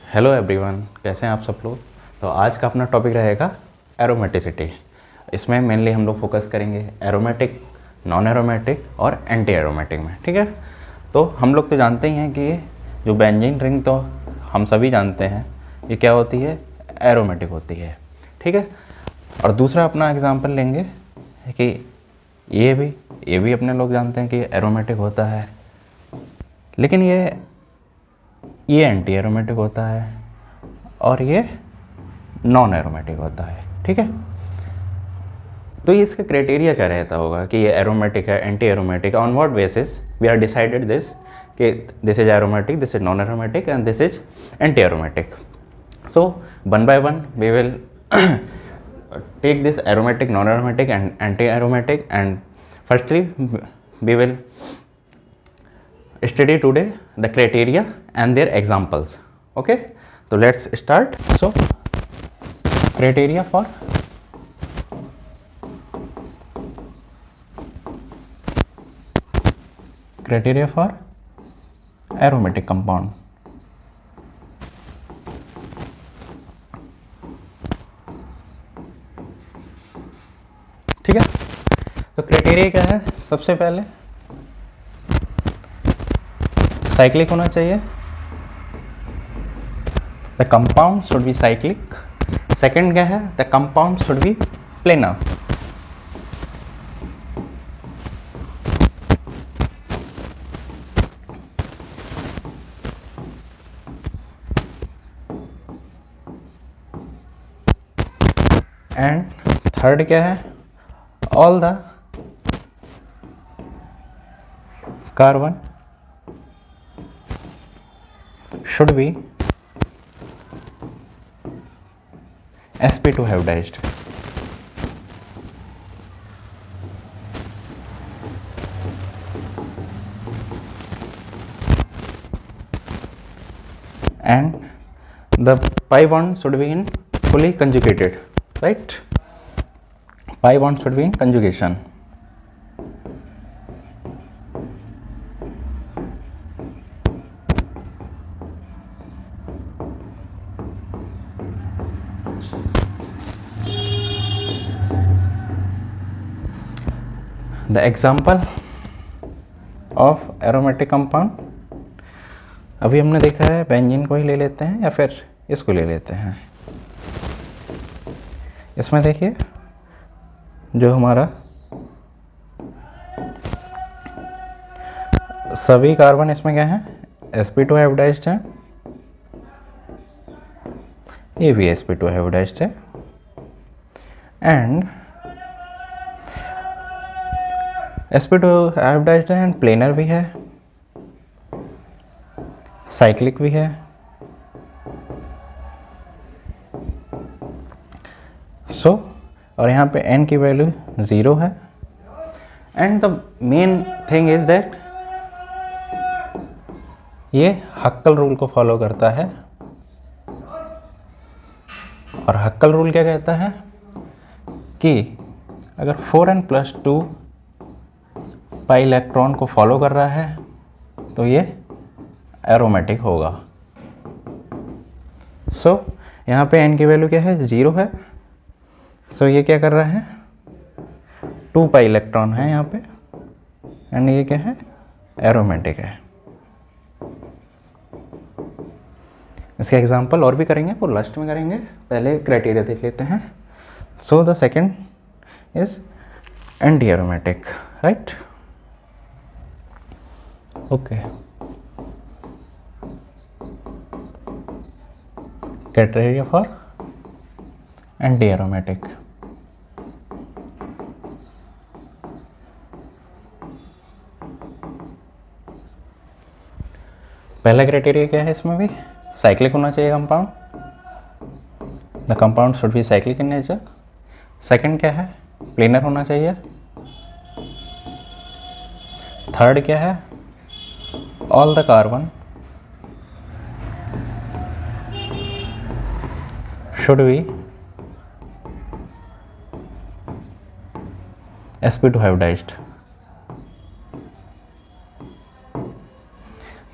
Hello everyone, कैसे हैं आप सब लोग। तो आज का अपना टॉपिक रहेगा एरोमेटिसिटी। इसमें मेनली हम लोग फोकस करेंगे एरोमेटिक, नॉन एरोमेटिक और एंटी एरोमेटिक में। ठीक है, तो हम लोग तो जानते ही हैं कि ये जो बेंजीन रिंग तो हम सभी जानते हैं ये क्या होती है, एरोमेटिक होती है। ठीक है, और दूसरा अपना एग्जांपल लेंगे कि ये भी अपने लोग जानते हैं कि एरोमेटिक होता है, लेकिन ये एंटी एरोमेटिक होता है और ये नॉन एरोमेटिक होता है। ठीक है, तो ये इसका क्राइटेरिया क्या रहता होगा कि ये एरोमेटिक है, anti aromatic, on what basis we are decided this कि this is aromatic, this is non aromatic and this is anti aromatic. So one by one we will take this aromatic, non-aromatic and anti-aromatic, and firstly we will study today the criteria and their examples. Okay, so let's start. So criteria for aromatic compound. ठीक है, तो criteria क्या है, सबसे पहले cyclic होना चाहिए, the compound should be cyclic. Second क्या है, the compound should B planar. And third क्या है, all the carbon should be sp2 hybridized. And the pi bond should be in fully conjugated, right? Pi bond should be in conjugation. The example of aromatic compound, अभी हमने देखा है benzene को ही ले लेते हैं या फिर इसको ले लेते हैं। इसमें देखिए जो हमारा सभी कार्बन इसमें क्या है, sp2 हाइब्रिडाइज्ड है, ये भी sp2 हाइब्रिडाइज्ड है, एंड sp2 हाइब्रिडाइज्ड है एंड प्लेनर भी है, साइक्लिक भी है। सो और यहाँ पे n की वैल्यू 0 है। And the main thing is that ये हक्कल रूल को फॉलो करता है, और हक्कल रूल क्या कहता है कि अगर 4n+2 पाई इलेक्ट्रॉन को फॉलो कर रहा है तो ये एरोमेटिक होगा। सो यहाँ पे n की वैल्यू क्या है, 0 है। सो ये क्या कर रहा है, 2 पाई इलेक्ट्रॉन है यहाँ पे, एंड ये क्या है, एरोमेटिक है। इसके एग्जांपल और भी करेंगे, वो लास्ट में करेंगे, पहले क्राइटेरिया देख लेते हैं। So the second is anti aromatic, right. Okay, criteria for anti aromatic. पहला क्राइटेरिया क्या है, इसमें भी साइक्लिक होना चाहिए compound, the compound should be cyclic in nature. Second क्या है, प्लेनर होना चाहिए। थर्ड क्या है, all the carbon should be sp2 hybridized.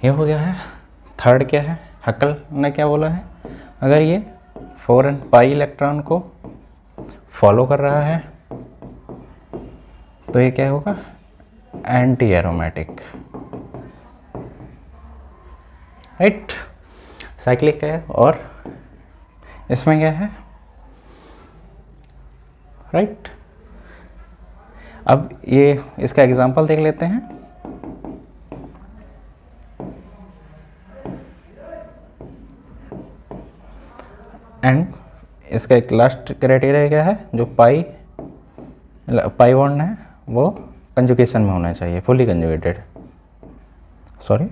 ये हो गया है थर्ड क्या है, हक्कल ने क्या बोला है, अगर ये 4n पाई इलेक्ट्रॉन को फॉलो कर रहा है तो ये क्या होगा, एंटी एरोमेटिक, राइट। साइक्लिक है और इसमें क्या है, राइट। अब ये इसका एग्जांपल देख लेते हैं। एंड इसका एक लास्ट क्राइटेरिया क्या है, जो पाई बॉन्ड है वो कंजुगेशन में होना चाहिए, fully conjugated, sorry,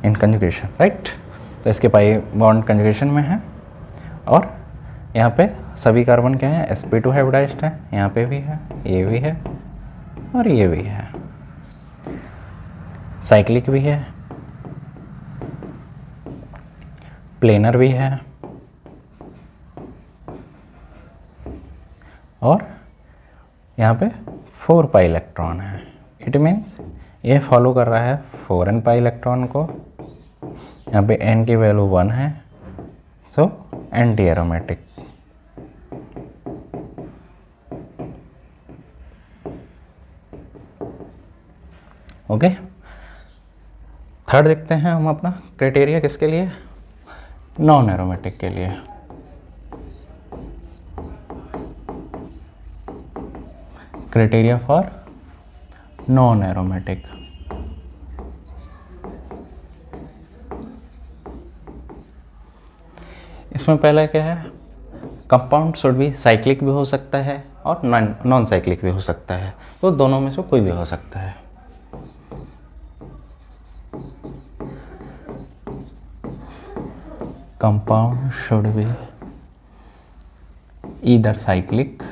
in conjugation, right. तो इसके पाई बॉन्ड कंजुगेशन में है और यहाँ पे सभी कार्बन क्या है, sp2 हाइब्रिडाइज्ड है, यहाँ पे भी है, ये भी है और ये भी है, साइक्लिक भी है, प्लेनर भी है और यहाँ पे 4 पाई इलेक्ट्रॉन है। इट मीन्स ये फॉलो कर रहा है 4n पाई इलेक्ट्रॉन को, यहाँ पे n की वैल्यू 1 है, so anti aromatic. Okay, third देखते हैं हम अपना क्राइटेरिया किसके लिए, नॉन एरोमेटिक के लिए। क्राइटेरिया फॉर नॉन एरोमेटिक, इसमें पहला क्या है, कंपाउंड शुड भी साइक्लिक भी हो सकता है और नॉन साइक्लिक भी हो सकता है, तो दोनों में से कोई भी हो सकता है। Compound should be either cyclic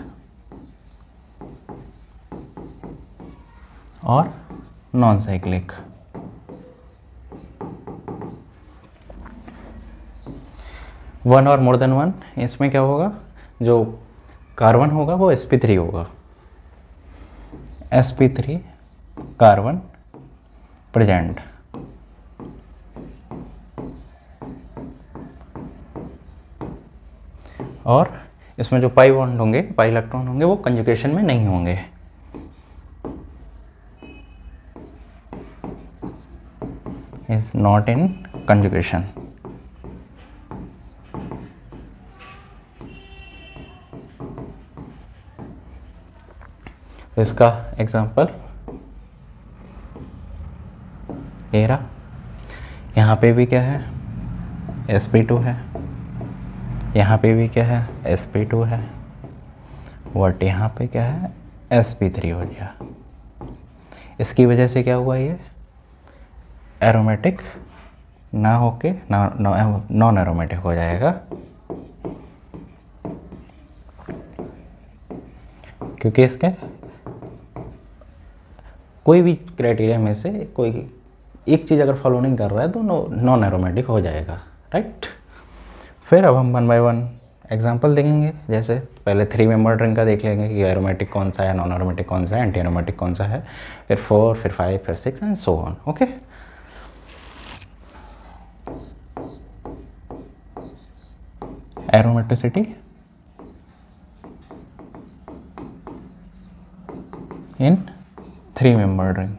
और नॉन साइक्लिक। वन और मोर देन वन, इसमें क्या होगा, जो कार्बन होगा वो sp3 होगा, sp3 कार्बन प्रेजेंट, और इसमें जो पाई बॉन्ड होंगे, पाई इलेक्ट्रॉन होंगे, वो कंजुगेशन में नहीं होंगे। Is not in conjugation. तो इसका एग्जांपल ये रहा, यहाँ पे भी क्या है, sp2 है, यहाँ पे भी क्या है, sp2 है, बट यहाँ पे क्या है, sp3 हो गया। इसकी वजह से क्या हुआ, ये एरोमेटिक ना होके नॉन एरोमेटिक हो जाएगा, क्योंकि इसके कोई भी क्राइटेरिया में से कोई एक चीज़ अगर फॉलो नहीं कर रहा है तो नॉन एरोमेटिक हो जाएगा, राइट। फिर अब हम 1 बाय 1 एग्जांपल देखेंगे। जैसे पहले 3 मेंबर रिंग का देख लेंगे कि एरोमेटिक कौन सा है, नॉन एरोमेटिक कौन सा है, एंटी एरोमेटिक कौन सा है, फिर 4, फिर 5, फिर 6 and so on. Okay, aromaticity in 3 member ring.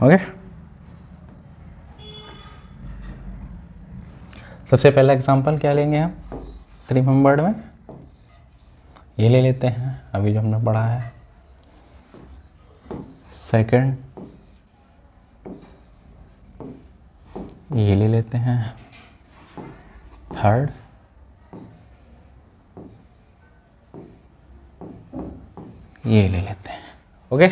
Okay, सबसे पहला एग्जांपल क्या लेंगे हम 3 मेंबर्ड में, ये ले लेते हैं अभी जो हमने पढ़ा है। सेकंड ये ले लेते हैं। थर्ड ये ले लेते हैं। ओके,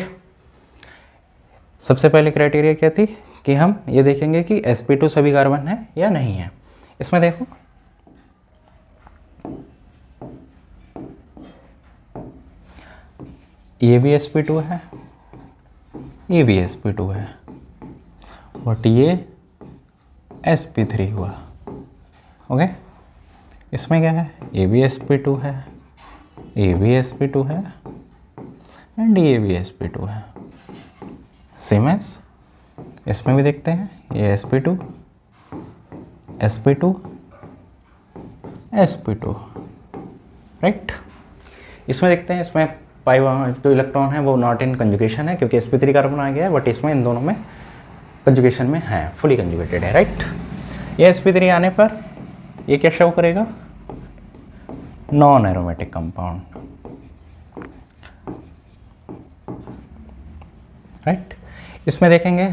सबसे पहले क्राइटेरिया क्या थी कि हम ये देखेंगे कि sp2 सभी कार्बन है या नहीं है। इसमें देखो ये भी sp2 है, ये भी sp2 है, बट ये sp3 हुआ। ओके, इसमें क्या है, AbSp2 है, AbSp2 है एंड AbSp2 है। सेम एज इसमें भी देखते हैं, ये sp2 sp2 sp2, राइट। इसमें देखते हैं, इसमें पाई जो इलेक्ट्रॉन है वो नॉट इन कंजुगेशन है क्योंकि sp3 कार्बन आ गया है, बट इसमें इन दोनों में कंजुगेशन में है, फुली कंजुगेटेड है, राइट। ये sp3 आने पर ये क्या शो करेगा, नॉन एरोमेटिक कंपाउंड, राइट। इसमें देखेंगे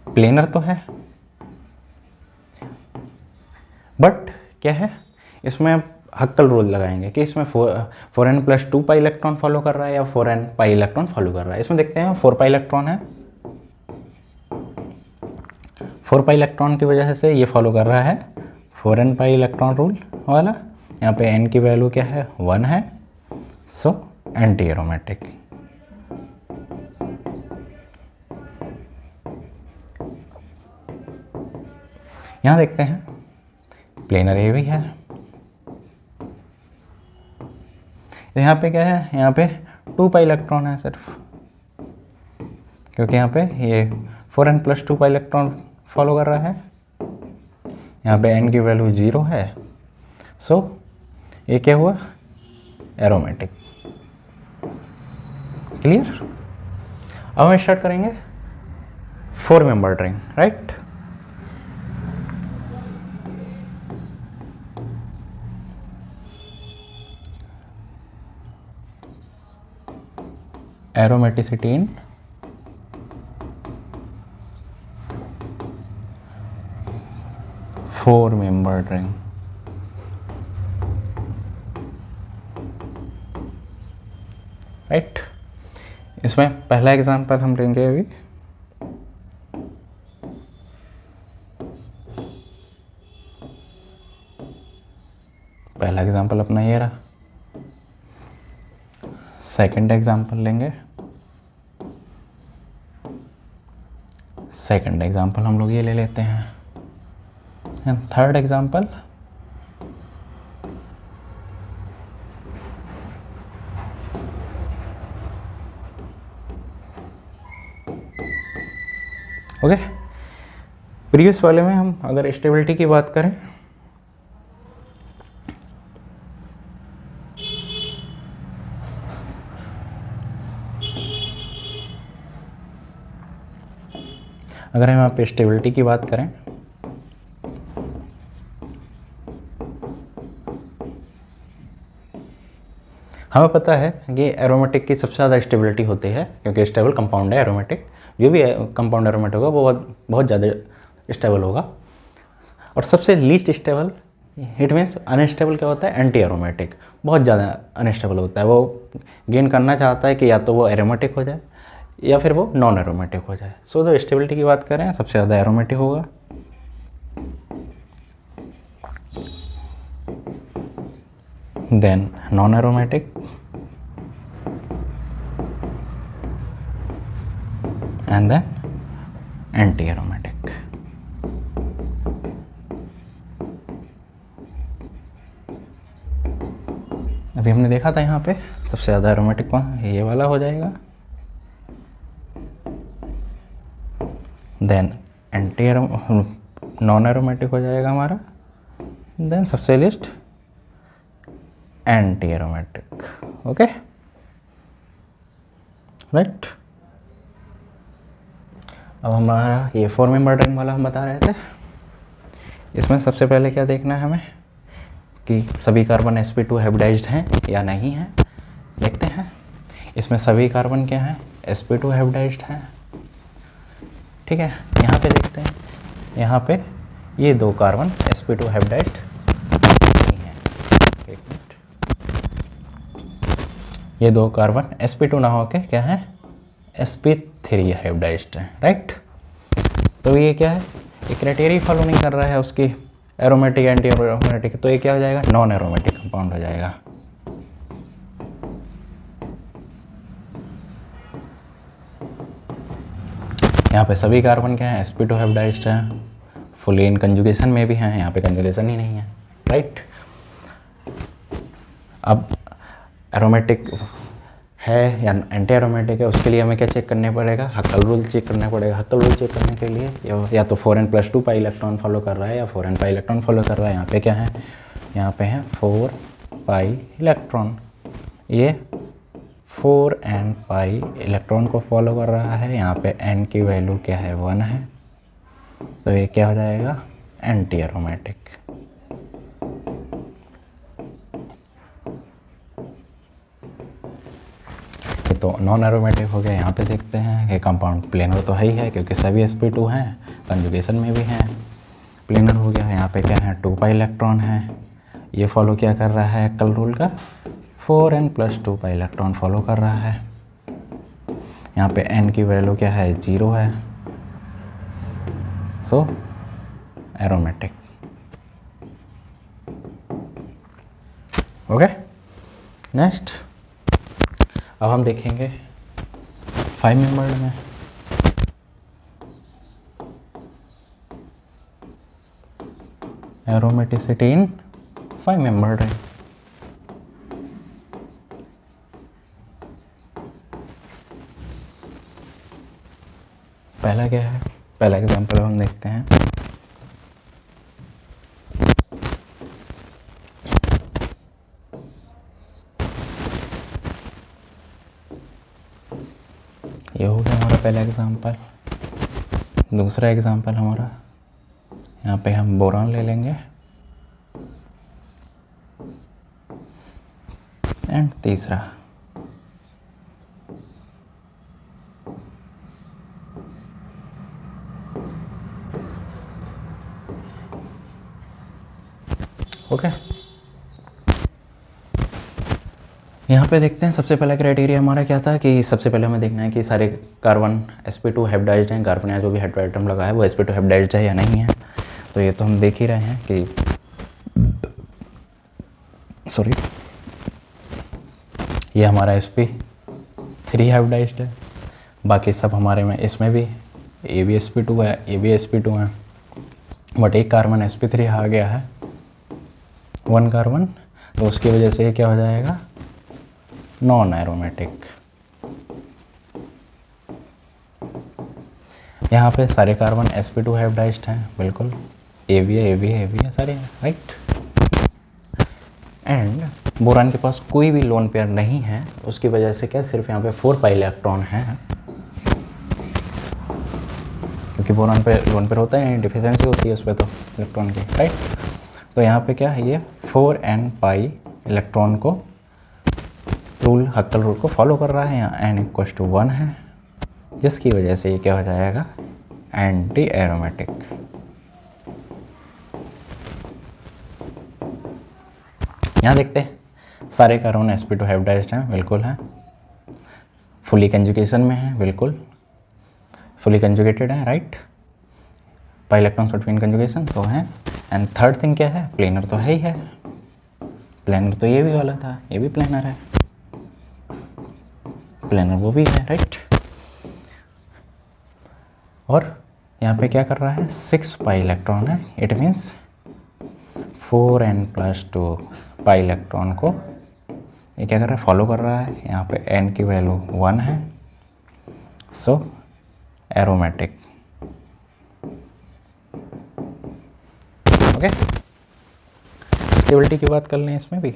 प्लेनर तो है, बट क्या है, इसमें हक्कल रूल लगाएंगे कि इसमें 4n+2 पाई इलेक्ट्रॉन फॉलो कर रहा है या 4n पाई इलेक्ट्रॉन फॉलो कर रहा है। इसमें देखते हैं 4 पाई इलेक्ट्रॉन है, 4 पाई इलेक्ट्रॉन की वजह से ये फॉलो कर रहा है 4n पाई इलेक्ट्रॉन रूल वाला। यहाँ पे n की वैल्यू क्या है, 1 है, सो एंटी एरोमेटिक। यहाँ देखते हैं प्लेनर ए भी है, यहाँ पे क्या है, यहाँ पे 2 पाई इलेक्ट्रॉन है सिर्फ, क्योंकि यहाँ पे ये 4n+2 पाई इलेक्ट्रॉन फॉलो कर रहा है। यहाँ पे n की वैल्यू 0 है, सो ये क्या हुआ, एरोमेटिक। क्लियर। अब हम स्टार्ट करेंगे 4 मेंबर्ड रिंग, राइट। एरोमेटिसिटी इन 4 मेंबर्ड रिंग, राइट। इसमें पहला एग्जांपल हम लेंगे अभी, पहला एग्जांपल अपना ये रहा। सेकंड एग्जांपल लेंगे, सेकंड एग्जांपल हम लोग ये ले लेते हैं, and third example okay. Previous वाले में हम अगर स्टेबिलिटी की बात करें, अगर हम यहाँ पे स्टेबिलिटी की बात करें, हमें पता है कि एरोमेटिक की सबसे ज़्यादा स्टेबिलिटी होती है क्योंकि स्टेबल कंपाउंड है एरोमेटिक। जो भी कंपाउंड एरोमेटिक होगा वो बहुत ज़्यादा स्टेबल होगा। और सबसे least stable, it means unstable क्या होता है, एंटी एरोमेटिक, बहुत ज़्यादा अनस्टेबल होता है। वो गेन करना चाहता है कि या तो वो एरोमेटिक हो जाए या फिर वो नॉन एरोमेटिक हो जाए। सो तो स्टेबिलिटी की बात करें, सबसे ज़्यादा एरोमेटिक होगा। Then non aromatic, and then anti aromatic. अभी हमने देखा था यहाँ पे सबसे ज़्यादा एरोमेटिक कौन, ये वाला हो जाएगा। देन नॉन एरोमेटिक हो जाएगा हमारा। देन सबसे list anti aromatic, okay, right. अब हमारा ये 4 मेंबर्ड रिंग वाला हम बता रहे थे। इसमें सबसे पहले क्या देखना है हमें कि सभी कार्बन sp2 हाइब्रिडाइज्ड हैं या नहीं हैं। देखते हैं, इसमें सभी कार्बन क्या हैं, sp2 हाइब्रिडाइज्ड हैं, ठीक है। यहाँ पे देखते हैं, यहाँ पे ये 2 कार्बन sp2 हाइब्रिडाइज्ड नहीं है। एक मिनट, ये 2 कार्बन sp2 ना होके क्या है, sp3 हाइब्रिडाइज्ड है, राइट। तो ये क्या है, ये क्राइटेरिया फॉलो नहीं कर रहा है उसकी एरोमेटिक एंटी एरोमेटिक, तो ये क्या हो जाएगा, नॉन एरोमेटिक कंपाउंड हो जाएगा। यहाँ पे सभी कार्बन क्या है, sp2 हाइब्रिडाइज्ड है, फुली इन कंजुगेशन में भी हैं, यहाँ पे कंजुगेशन ही नहीं है, राइट। अब एरोमेटिक है या एंटी एरोमेटिक है, उसके लिए हमें क्या चेक करने पड़ेगा, हक्कल रूल चेक करना पड़ेगा। हक्कल रूल चेक करने के लिए या तो 4n+2 पाई इलेक्ट्रॉन फॉलो कर रहा है या 4n पाई इलेक्ट्रॉन फॉलो कर रहा है। यहाँ पे क्या है, यहाँ पे है 4 पाई इलेक्ट्रॉन, ये 4n पाई इलेक्ट्रॉन को फॉलो कर रहा है। यहाँ पे n की वैल्यू क्या है, 1 है, तो ये क्या हो जाएगा, एंटी एरोमेटिक। तो नॉन एरोमेटिक हो गया। यहाँ पे देखते हैं कि कंपाउंड प्लेनर तो है ही है क्योंकि सभी sp2 हैं, कंजुगेशन में भी हैं, प्लेनर हो गया। यहाँ पे क्या है, 2 पाई इलेक्ट्रॉन है, ये फॉलो क्या कर रहा है, हक्कल रूल का 4n+2 पाई इलेक्ट्रॉन फॉलो कर रहा है। यहाँ पे n की वैल्यू क्या है, 0 है, सो एरोमेटिक। ओके, नेक्स्ट अब हम देखेंगे 5 मेंबर्ड में। एरोमेटिसिटी इन 5 मेंबर्ड है। पहला क्या है, पहला एग्जांपल हम देखते हैं। ये हो गया हमारा पहला एग्जांपल। दूसरा एग्जांपल हमारा, यहाँ पे हम बोरान ले लेंगे, एंड तीसरा ओके। यहाँ पे देखते हैं सबसे पहला क्राइटेरिया हमारा क्या था कि सबसे पहले हमें देखना है कि सारे कार्बन sp2 हाइब्रिडाइज्ड हैं, कार्बन या जो भी हाइड्रो आइटम लगा है वो sp2 हाइब्रिडाइज्ड है या नहीं है। तो ये तो हम देख ही रहे हैं कि सॉरी, ये हमारा sp3 हाइब्रिडाइज्ड है, बाकी सब हमारे में इसमें भी ये भी sp2 है, ये भी sp2 है, बट एक कार्बन sp3 आ गया है, 1 कार्बन, तो उसकी वजह से ये क्या हो जाएगा, नॉन एरोमेटिक। यहाँ पे सारे कार्बन sp2 हाइब्रिडाइज्ड हैं, बिल्कुल, ए भी है, ए भी है, ए भी है, सारे हैं, राइट। एंड बोरान के पास कोई भी लोन पेयर नहीं है, उसकी वजह से क्या सिर्फ यहाँ पे 4 पाई इलेक्ट्रॉन है, क्योंकि बोरान पे लोन पेयर होता है, डिफिशिएंसी होती है उस पर तो इलेक्ट्रॉन की, राइट। तो यहाँ पे क्या है, ये 4n पाई इलेक्ट्रॉन को रूल, हक्कल रूल को फॉलो कर रहा है। यहाँ n = 1 है, जिसकी वजह से ये क्या हो जाएगा, एंटी एरोमेटिक। यहाँ देखते हैं सारे कार्बन sp2 हाइब्रिडाइज्ड हैं, बिल्कुल हैं, फुली कंजुगेशन में है, बिल्कुल फुली कंजुगेटेड है, right, pi electrons between conjugation तो है। एंड थर्ड थिंग क्या है, प्लेनर तो है ही है, प्लेनर तो ये भी वाला था, ये भी प्लेनर है, प्लेनर वो भी है, राइट। और यहाँ पे क्या कर रहा है, 6 पाई इलेक्ट्रॉन है, it means 4n+2 pi electron को ये क्या कर रहा है, फॉलो कर रहा है। यहाँ पे n की वैल्यू 1 है, सो एरोमेटिक। ओके, स्टेबिलिटी की बात कर लें इसमें भी।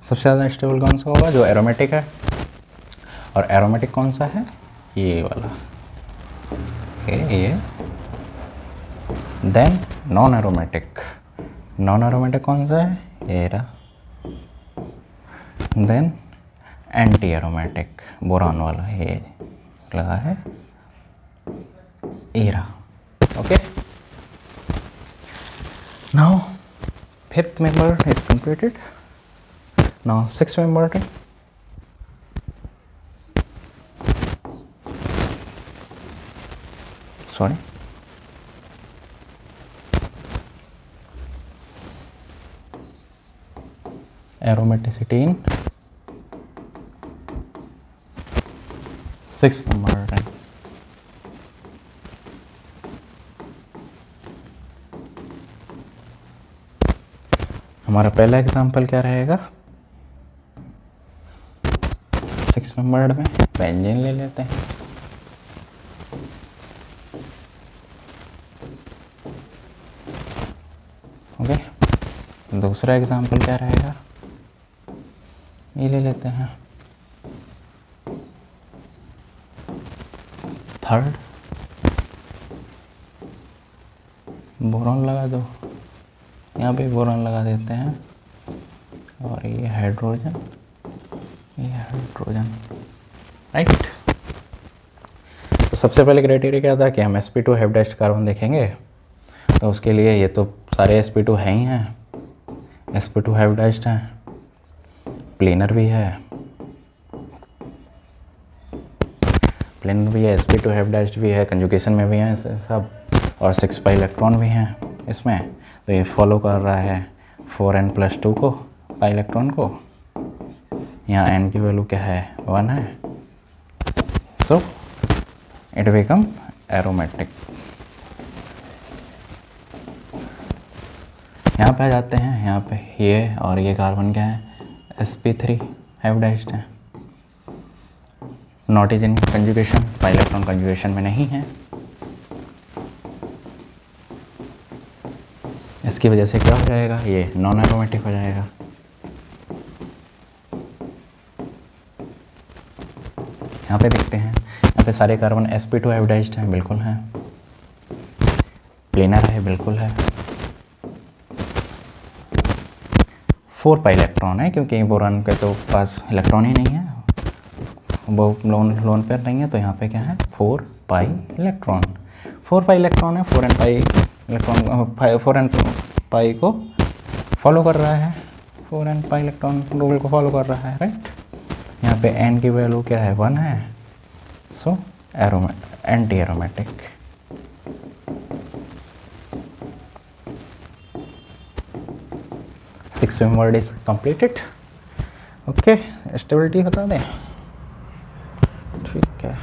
सबसे ज़्यादा स्टेबल कौन सा होगा, जो एरोमेटिक है, और एरोमेटिक कौन सा है, ये वाला, ये। Then non aromatic, non aromatic कौन सा है, ये रहा। देन एंटी एरोमेटिक, बोरान वाला, ये लगा है, ये रहा। Okay, now 5th member is completed. Now 6th member, sorry, aromaticity in 6 member ring. हमारा पहला एग्जांपल क्या रहेगा, 6 मेंबर्ड में बेंजीन ले लेते हैं। ओके, दूसरा एग्जांपल क्या रहेगा, ये ले लेते हैं। थर्ड, बोरॉन लगा दो, यहाँ पे बोरॉन लगा देते हैं, और ये हाइड्रोजन, ये हाइड्रोजन, राइट। तो सबसे पहले क्राइटेरिया क्या था कि हम sp2 हाइब्रिडाइज्ड कार्बन देखेंगे, तो उसके लिए ये तो सारे sp2 हैं ही हैं, sp2 हाइब्रिडाइज्ड हैं, प्लेनर भी है, प्लेनर भी है, sp2 हाइब्रिडाइज्ड भी है, कंजुगेशन में भी हैं सब, और 6 पाई इलेक्ट्रॉन भी हैं इसमें। तो ये फॉलो कर रहा है 4n+2 को, पाई इलेक्ट्रॉन को। यहाँ n की वैल्यू क्या है, 1 है, सो इट बिकम एरोमेटिक। यहाँ पे आ जाते हैं, यहाँ पे ये और ये कार्बन क्या है, sp3 हाइब्रिडाइज्ड है, not is in conjugation, pi electron conjugation में नहीं है। इसकी वजह से क्या हो जाएगा, ये नॉन एरोमेटिक हो जाएगा। यहाँ पे देखते हैं, यहाँ पे सारे कार्बन sp2 हाइब्रिडाइज्ड हैं, बिल्कुल हैं, प्लेनर है, बिल्कुल है, 4 पाई इलेक्ट्रॉन है, क्योंकि बोरॉन के तो पास इलेक्ट्रॉन ही नहीं है, वो लोन पेयर नहीं है, तो यहाँ पे क्या है, 4 पाई इलेक्ट्रॉन, 4 पाई इलेक्ट्रॉन है, 4n पाई इलेक्ट्रॉन, 4n पाई को फॉलो कर रहा है, 4n पाई इलेक्ट्रॉन रूल को फॉलो कर रहा है, राइट। यहाँ पे n की वैल्यू क्या है, 1 है, so anti aromatic. Six membered is completed. Okay, stability बता दें, ठीक है,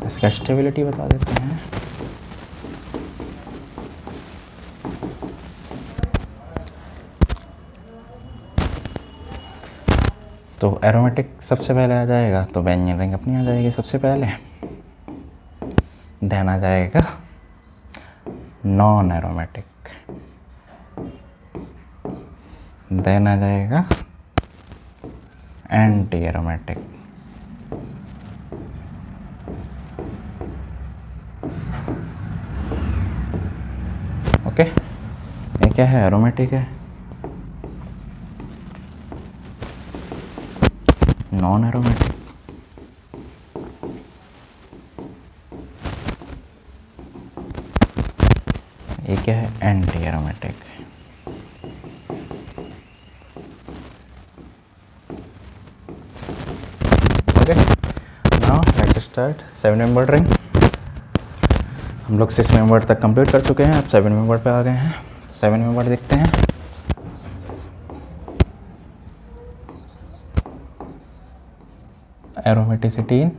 इसका स्टेबिलिटी बता देते हैं। तो एरोमेटिक सबसे पहले आ जाएगा, तो बेंजीन रिंग अपनी आ जाएगी सबसे पहले, देन आ जाएगा नॉन एरोमेटिक, देन आ जाएगा एंटी एरोमेटिक, ओके। ये क्या है, एरोमेटिक है, नॉन एरोमेटिक, ये क्या है, anti aromatic. Okay, now let's start 7 membered ring. हम लोग 6 मेंबर तक कंप्लीट कर चुके हैं, अब 7 मेंबर पे आ गए हैं। तो 7 मेंबर देखते हैं। एरोमेटिसिटी इन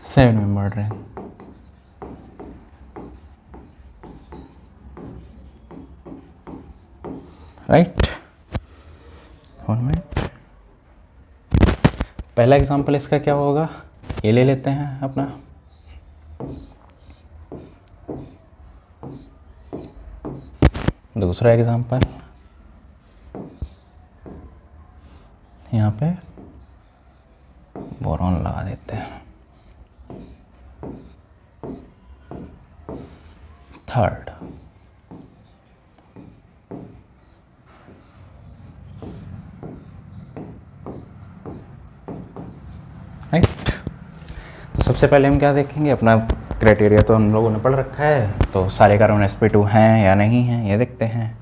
7 मेंबर्ड रिंग, राइट। पहला एग्जांपल इसका क्या होगा, ये ले लेते हैं अपना, दूसरा एग्जांपल यहाँ पे बोरॉन लगा देते हैं, थर्ड राइट। तो सबसे पहले हम क्या देखेंगे, अपना क्राइटेरिया तो हम लोगों ने पढ़ रखा है, तो सारे कार्बन sp2 हैं या नहीं हैं ये देखते हैं।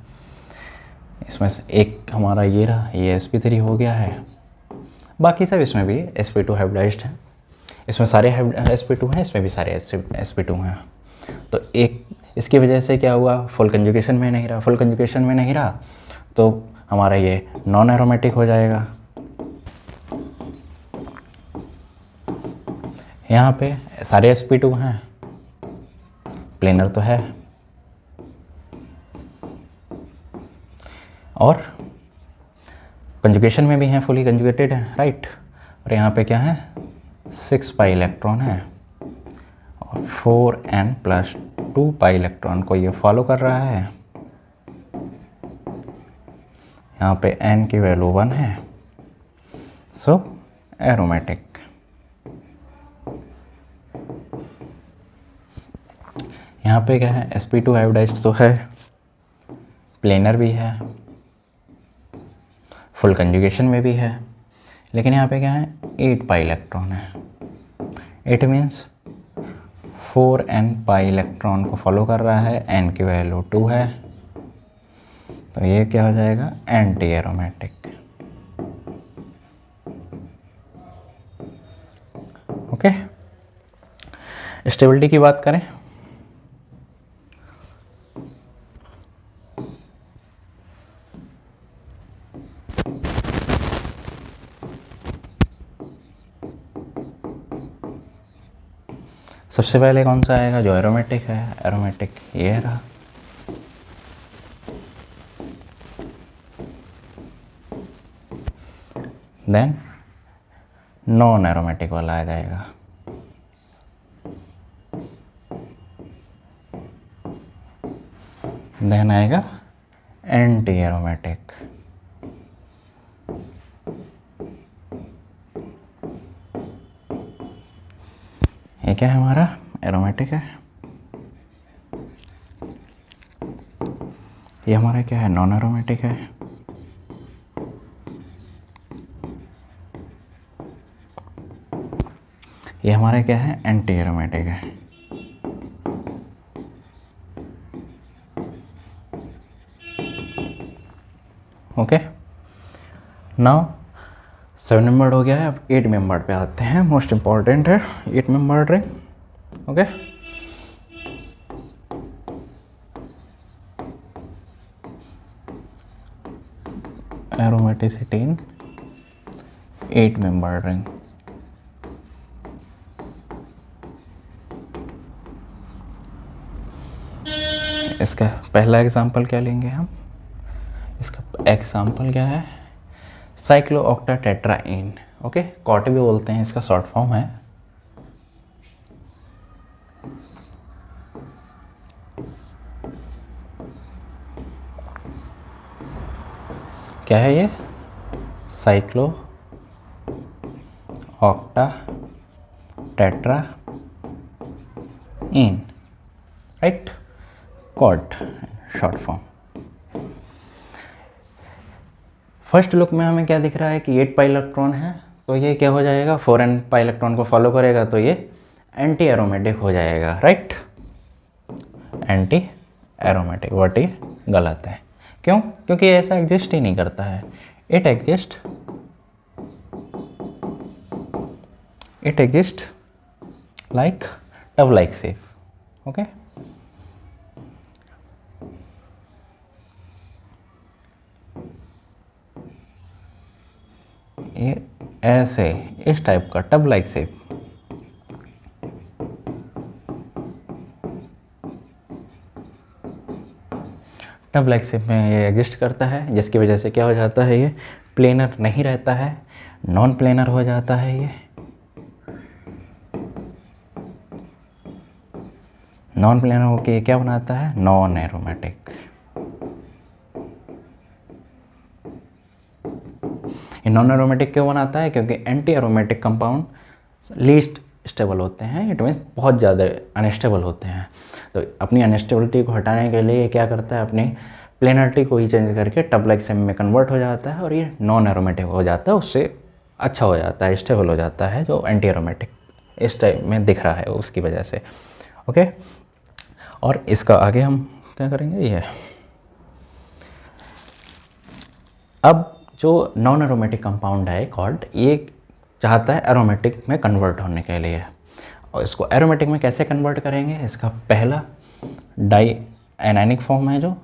इसमें से एक हमारा ये रहा, ये sp3 हो गया है, बाकी सब इसमें भी sp2 हाइब्रिडाइज्ड हैं। इसमें सारे sp2 हैं, इसमें भी सारे sp2 हैं। तो एक इसकी वजह से क्या हुआ, फुल कंजुगेशन में नहीं रहा। फुल कंजुगेशन में नहीं रहा तो हमारा ये नॉन एरोमेटिक हो जाएगा। यहाँ पे सारे sp2 हैं, प्लेनर तो है, और कंजुगेशन में भी हैं, फुली कंजुगेटेड है, राइट। और यहाँ पे क्या है, 6 पाई इलेक्ट्रॉन है और 4n+2 पाई इलेक्ट्रॉन को ये फॉलो कर रहा है। यहाँ पे n की वैल्यू 1 है, सो एरोमेटिक। यहाँ पे क्या है, sp2 आयोडाइज्ड तो है, प्लेनर भी है, फुल कंजुगेशन में भी है, लेकिन यहाँ पे क्या है, 8 पाई इलेक्ट्रॉन है। It means 4n pi electron को फॉलो कर रहा है, n की वैल्यू 2 है, तो ये क्या हो जाएगा, एंटी एरोमेटिक। ओके, स्टेबिलिटी की बात करें, सबसे पहले कौन सा आएगा, जो एरोमेटिक है, एरोमेटिक ये रहा। देन नॉन एरोमेटिक वाला आ जाएगा। देन आएगा एंटी एरोमेटिक। ये क्या है, हमारा एरोमेटिक है। ये हमारा क्या है, नॉन एरोमेटिक है। ये हमारा क्या है, एंटी एरोमेटिक है। ओके, नाउ 7 मेंबर्ड हो गया है, अब 8 मेंबर्ड पे आते हैं। मोस्ट इंपॉर्टेंट है 8 मेंबर्ड रिंग। ओके, एरोमेटिसिटी इन 8 मेंबर्ड रिंग। इसका पहला एग्जांपल क्या लेंगे हम, इसका एग्जांपल क्या है, साइक्लोऑक्टाटेट्राईन। ओके, कॉट भी बोलते हैं, इसका शॉर्ट फॉर्म है। क्या है ये, cyclooctatetraene, right, COT short form. First look में हमें क्या दिख रहा है कि 8 पाई इलेक्ट्रॉन है, तो ये क्या हो जाएगा, 4n पाई इलेक्ट्रॉन को फॉलो करेगा, तो ये एंटी एरोमेटिक हो जाएगा, राइट। एंटी एरोमेटिक, बट ये गलत है। क्यों, क्योंकि ऐसा एग्जिस्ट ही नहीं करता है। It exist like tub like shape. Okay, ये ऐसे इस टाइप का tub like shape. Tub like shape में ये एग्जिस्ट करता है, जिसकी वजह से क्या हो जाता है, ये प्लेनर नहीं रहता है, नॉन प्लेनर हो जाता है। ये नॉन प्लेनर होके ये क्या बनाता है, नॉन एरोमेटिक। ये नॉन एरोमेटिक क्यों बनाता है, क्योंकि anti aromatic compound least stable होते हैं, इट मीन बहुत ज़्यादा अनस्टेबल होते हैं। तो अपनी अनस्टेबिलिटी को हटाने के लिए ये क्या करता है, अपनी प्लेनरिटी को ही चेंज करके टब लाइक शेप में कन्वर्ट हो जाता है और ये नॉन एरोमेटिक हो जाता है, उससे अच्छा हो जाता है, स्टेबल हो जाता है, जो एंटी एरोमेटिक इस टाइप में दिख रहा है उसकी वजह से। ओके, और इसका आगे हम क्या करेंगे, ये अब जो नॉन एरोमेटिक कंपाउंड है कॉल्ड, ये चाहता है एरोमेटिक में कन्वर्ट होने के लिए, और इसको एरोमेटिक में कैसे कन्वर्ट करेंगे, इसका पहला डाई एनायनिक फॉर्म है जो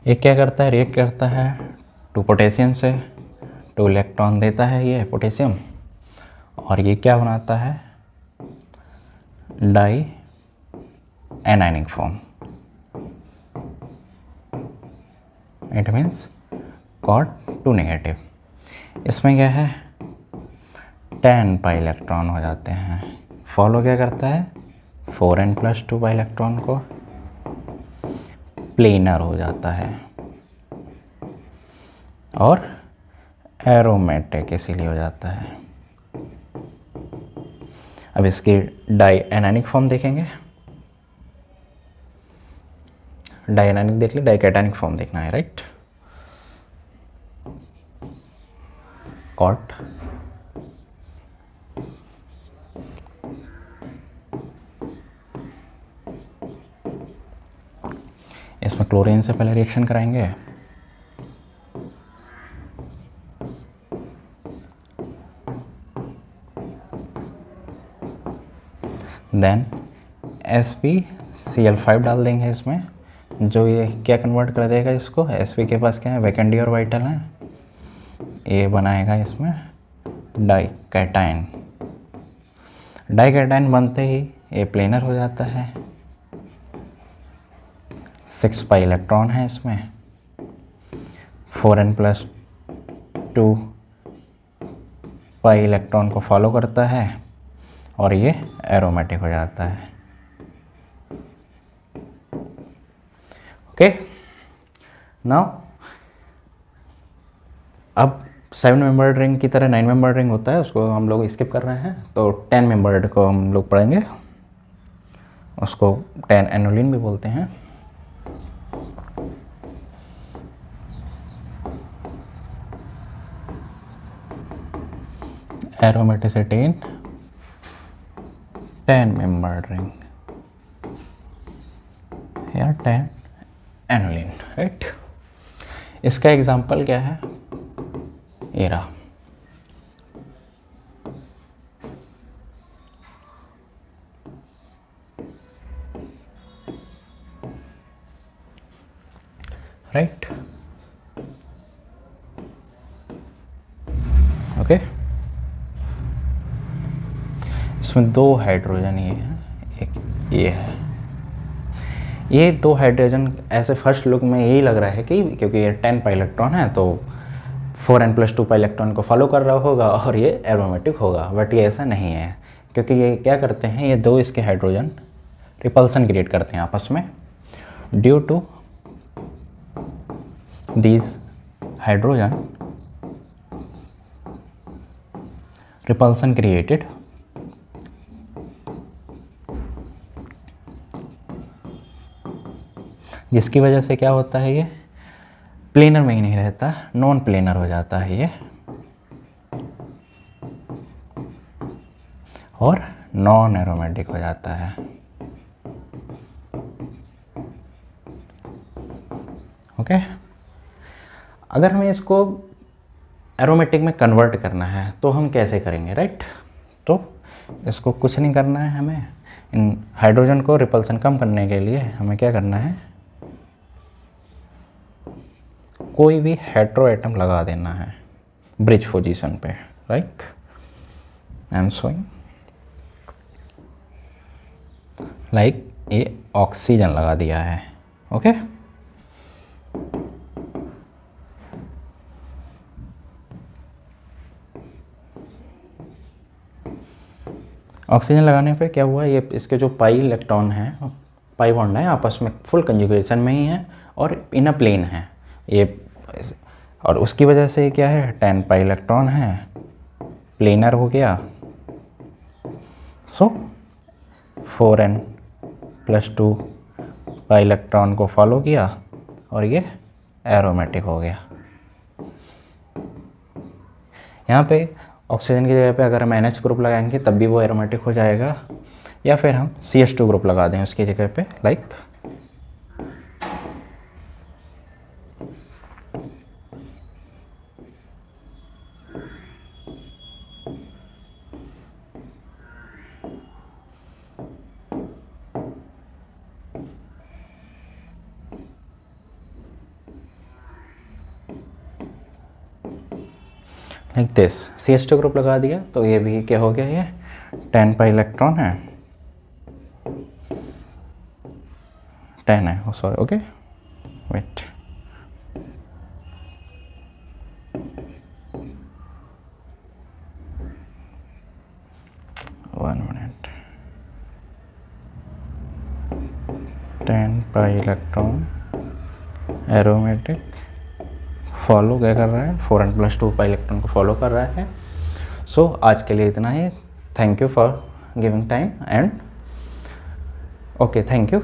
ये क्या करता है, रिएक्ट करता है 2 पोटेशियम से, 2 इलेक्ट्रॉन देता है ये पोटेशियम, और ये क्या बनाता है, di anionic form. It means कॉट 2 नेगेटिव। इसमें क्या है 10 पाई इलेक्ट्रॉन हो जाते हैं। फॉलो क्या करता है 4n+2 पाई इलेक्ट्रॉन को प्लेनर हो जाता है और एरोमेटिक इसीलिए हो जाता है। अब इसकी डाई एनायनिक फॉर्म देखेंगे। डाई एनायनिक देख ली, डाई कैटायनिक फॉर्म देखना है, राइट। कॉट इसमें क्लोरीन से पहले रिएक्शन कराएंगे। देन SbCl5 डाल देंगे इसमें, जो ये क्या कन्वर्ट कर देगा इसको, Sp के पास क्या है वैकेंट डी और वाइटल है, ये बनाएगा इसमें डाइकैटायन। डाइकैटायन बनते ही ये प्लेनर हो जाता है। 6 पाई इलेक्ट्रॉन है इसमें, 4n+2 पाई इलेक्ट्रॉन को फॉलो करता है और ये एरोमेटिक हो जाता है। ओके, नाउ अब 7 मेंबर्ड रिंग की तरह 9 मेंबर्ड रिंग होता है, उसको हम लोग स्किप कर रहे हैं, तो 10 मेंबर्ड को हम लोग पढ़ेंगे। उसको 10 एनोलिन भी बोलते हैं। एरोमेटिसिटी इन 10 मेंबर्ड रिंग या 10 एनोलिन, राइट। इसका एग्जांपल क्या है, ये रहा। Right, okay. इसमें 2 हाइड्रोजन ये है, एक ये है। ये 2 हाइड्रोजन ऐसे फर्स्ट लुक में यही लग रहा है कि क्योंकि ये 10 पाई इलेक्ट्रॉन है तो 4n+2 पाई इलेक्ट्रॉन को फॉलो कर रहा होगा और ये एरोमेटिक होगा, बट ये ऐसा नहीं है, क्योंकि ये क्या करते हैं, ये 2 इसके हाइड्रोजन रिपल्सन क्रिएट करते हैं आपस में। Due to these hydrogen repulsion created, जिसकी वजह से क्या होता है, ये प्लेनर में ही नहीं रहता, नॉन प्लेनर हो जाता है ये, और नॉन एरोमेटिक हो जाता है। ओके, अगर हमें इसको एरोमेटिक में कन्वर्ट करना है तो हम कैसे करेंगे, राइट। तो इसको कुछ नहीं करना है, हमें इन हाइड्रोजन को रिपल्सन कम करने के लिए हमें क्या करना है, कोई भी हेटेरो एटम लगा देना है ब्रिज पोजीशन पे, right. I am showing like ये ऑक्सीजन लगा दिया है, ओके। ऑक्सीजन लगाने पे क्या हुआ, ये इसके जो पाई इलेक्ट्रॉन हैं, पाई बॉन्ड है आपस में फुल कंजुगेशन में ही है और इन अ प्लेन है ये, और उसकी वजह से क्या है 10 पाई इलेक्ट्रॉन है, प्लेनर हो गया। सो 4n+2 पाई इलेक्ट्रॉन को फॉलो किया और ये एरोमेटिक हो गया। यहाँ पे ऑक्सीजन की जगह पे अगर हम NH ग्रुप लगाएंगे तब भी वो एरोमेटिक हो जाएगा, या फिर हम CH2 ग्रुप लगा दें उसकी जगह पे, like like this. CH2 group लगा दिया तो ये भी क्या हो गया, ये 10 पाई इलेक्ट्रॉन है, 10 है, sorry, okay wait, one minute, 10 pi electron aromatic follow क्या कर रहा है, 4n+2 पाई इलेक्ट्रॉन को फॉलो कर रहा है। सो आज के लिए इतना ही। Thank you for giving time and okay, thank you.